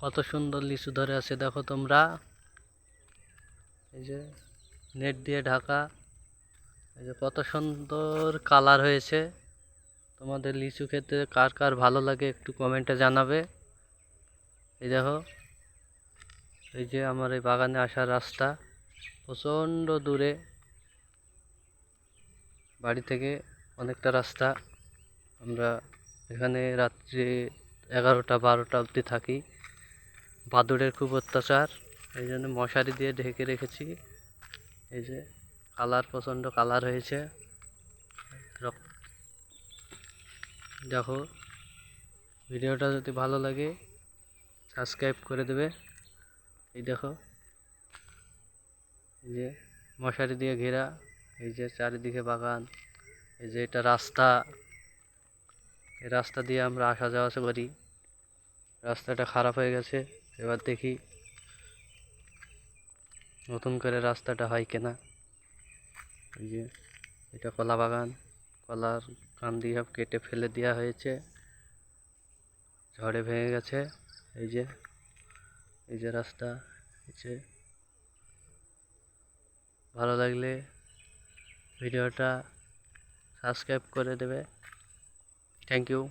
কত সুন্দর লিচু ধরে আছে দেখো তোমরা। এই যে নেট দিয়ে ঢাকা। এই যে কত সুন্দর কালার হয়েছে। তোমাদের লিচু খেতে কার কার ভালো লাগে একটু কমেন্টে জানাবে। এই দেখো, এই যে আমার এই বাগানে আসার রাস্তা প্রচণ্ড দূরে, বাড়ি থেকে অনেকটা রাস্তা। আমরা এখানে রাত্রি 11টা 12টা অবধি থাকি। বাদুড়ের খুব অত্যাচার, এই জন্য মশারি দিয়ে ঢেকে রেখেছি। এই যে কালার, প্রচণ্ড কালার হয়েছে। দেখো, ভিডিওটা যদি ভালো লাগে সাবস্ক্রাইব করে দেবে। এই দেখো, এই যে মশারি দিয়ে ঘেরা, এই যে চারিদিকে বাগান। এই যে এটা রাস্তা, এই রাস্তা দিয়ে আমরা আসা যাওয়া করি। রাস্তাটা খারাপ হয়ে গেছে, এবার দেখি নতুন করে রাস্তাটা হয় কিনা। এই যে এটা কলা বাগান, কলার কান্দি সব কেটে ফেলে দেওয়া হয়েছে, ঝড়ে ভেঙে গেছে। এই যে, এই যে রাস্তা। এই যে ভালো লাগলে ভিডিওটা সাবস্ক্রাইব করে দেবে। Thank you.